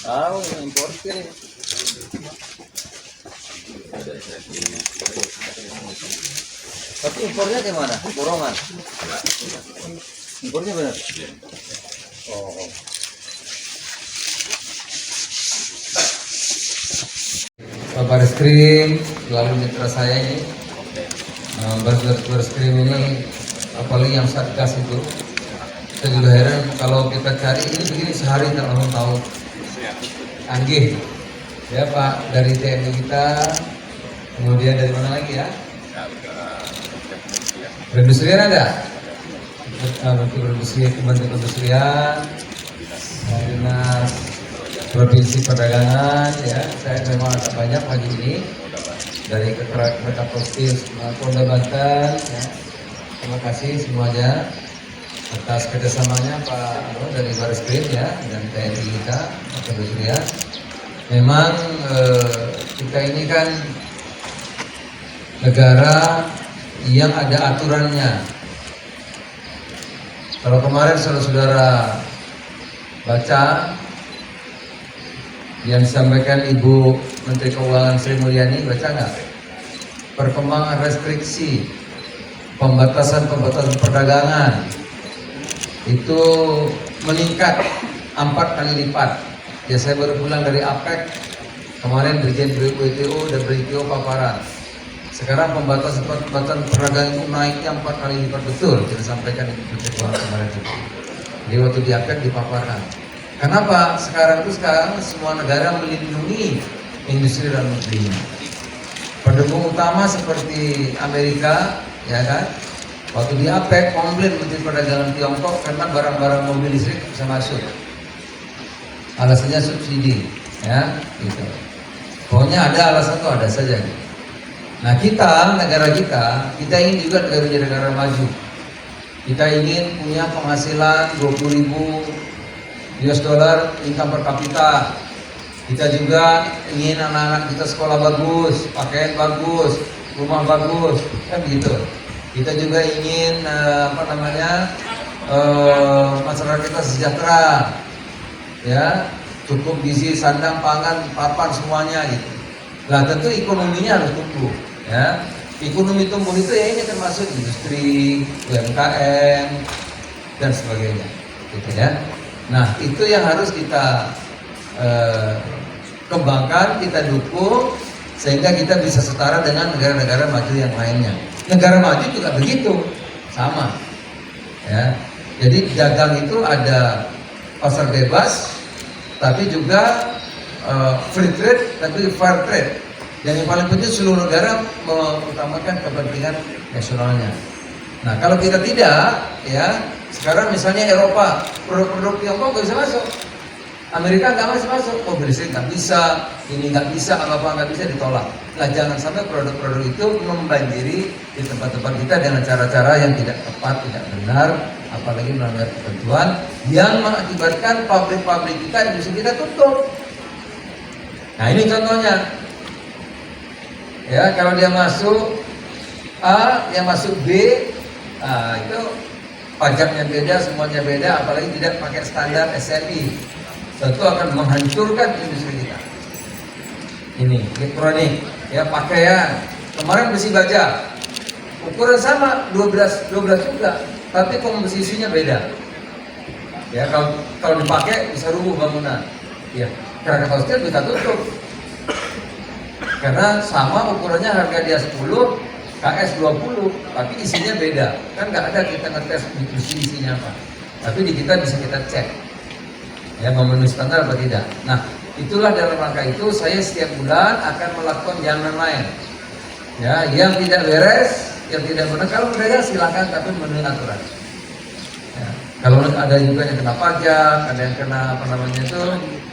Tahu importir ini. Tapi impornya gimana? Borongan. Impornya benar. Oh. Baris Krim, lalu mitra saya ini, Baris Krim ini, apalagi yang Satgas itu, saya juga heran kalau kita cari ini begini sehari tak orang tahu. Anggih, ya Pak, dari TNI kita, kemudian dari mana lagi ya? Perindustrian ada? Kementerian Perindustrian, Dinas Provinsi Perdagangan, ya, saya memang agak banyak pagi ini dari Kereta Postis Polda Banten, ya. Terima kasih semuanya atas kerjasamanya Pak dari Baris Krim ya dan TNI kita, Perindustrian. Memang kita ini kan negara yang ada aturannya. Kalau kemarin saudara-saudara baca yang disampaikan Ibu Menteri Keuangan Sri Mulyani, baca nggak? Perkembangan restriksi, pembatasan perdagangan itu meningkat 4 kali lipat. Ya, saya baru pulang dari APEC kemarin, Dirjen WTO dan WTO paparan. Sekarang pembatasan perdagangan itu naiknya 4 kali lipat, betul. Kita sampaikan Ibu Menteri Keuangan kemarin itu. Di waktu di APEC dipaparkan. Kenapa sekarang semua negara melindungi industri dalam negerinya. Pendukung utama seperti Amerika, ya kan? Waktu di APEC komplain Menteri Perdagangan Tiongkok karena barang-barang mobil listrik bisa masuk. Alasannya subsidi, ya, gitu. Pokoknya ada alasan tuh ada saja. Gitu. Nah negara kita ingin juga negara maju. Kita ingin punya penghasilan 20.000 US dollar income per kapita. Kita juga ingin anak-anak kita sekolah bagus, pakaian bagus, rumah bagus, kan gitu. Kita juga ingin masyarakat kita sejahtera, ya, cukup gizi, sandang, pangan, papan semuanya gitu. Nah tentu ekonominya harus tumbuh, ya. Ekonomi tumbuh itu ya ini termasuk industri, UMKM dan sebagainya, gitu ya. Nah itu yang harus kita kembangkan, kita dukung sehingga kita bisa setara dengan negara-negara maju yang lainnya. Negara maju juga begitu, sama. Ya, jadi dagang itu ada pasar bebas, tapi juga free trade, tapi fair trade. Dan yang paling penting seluruh negara mengutamakan kepentingan nasionalnya. Nah kalau kita tidak, ya sekarang misalnya Eropa, produk-produk Tiongkok nggak bisa masuk, Amerika nggak masuk, mobil listrik nggak bisa, ini nggak bisa, apa nggak bisa, ditolak. Nah jangan sampai produk-produk itu membanjiri di tempat-tempat kita dengan cara-cara yang tidak tepat, tidak benar, apalagi melanggar ketentuan yang mengakibatkan pabrik-pabrik kita, industri kita tutup. Nah ini contohnya, ya kalau dia masuk A, yang masuk B, nah itu pajaknya beda, semuanya beda, apalagi tidak pakai standar SNI. Tentu akan menghancurkan industri kita. Ini elektronik, ya pakaian. Kemarin besi baja, ukuran sama 12 juga, tapi komposisinya beda. Ya kalau dipakai bisa rubuh bangunan. Ya, Krakatau Steel kita tutup. Karena sama ukurannya, harga dia 10, KS 20, tapi isinya beda. Kan nggak ada kita ngetes isinya apa. Tapi di kita bisa kita cek, ya memenuhi standar atau tidak. Nah itulah dalam rangka itu saya setiap bulan akan melakukan jangan main. Ya, yang tidak beres, yang tidak benar, kalau berdagang silakan, tapi memenuhi aturan. Ya, kalau ada juga yang kena pajak, ada yang kena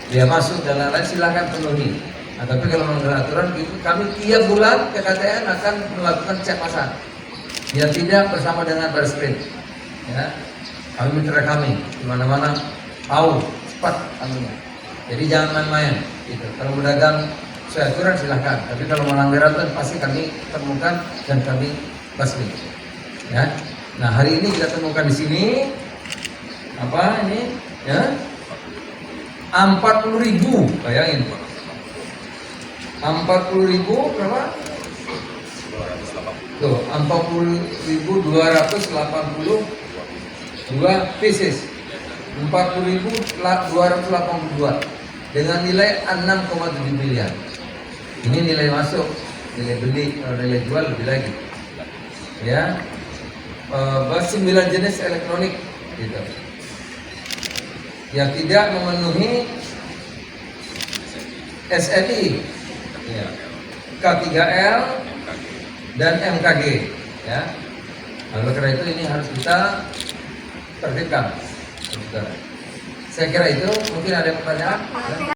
dia masuk dan lain-lain, silakan penuhi. Nah, tapi kalau melanggar aturan, kami tiap bulan PKTN akan melakukan cek pasar. Yang tidak bersama dengan Baris Krim, ya, kami mitra kami di mana-mana tahu cepat anunya. Jadi jangan main-main. Gitu. Kalau berdagang sesuai aturan silahkan, tapi kalau melanggar aturan pasti kami temukan dan kami basmi. Ya. Nah hari ini kita temukan di sini apa ini? Ya, 40.000, bayangin Pak. 40.000 berapa? Tuh, 40.282 pieces. 40.282 dengan nilai 6,7 miliar. Ini nilai masuk, nilai beli, kalau nilai jual lebih lagi. Ya, 9 jenis elektronik, gitu. Yang tidak memenuhi SNI, ya, K3L dan MKG, ya. Oleh karena itu ini harus kita tertibkan. Saya kira itu, mungkin ada pertanyaan.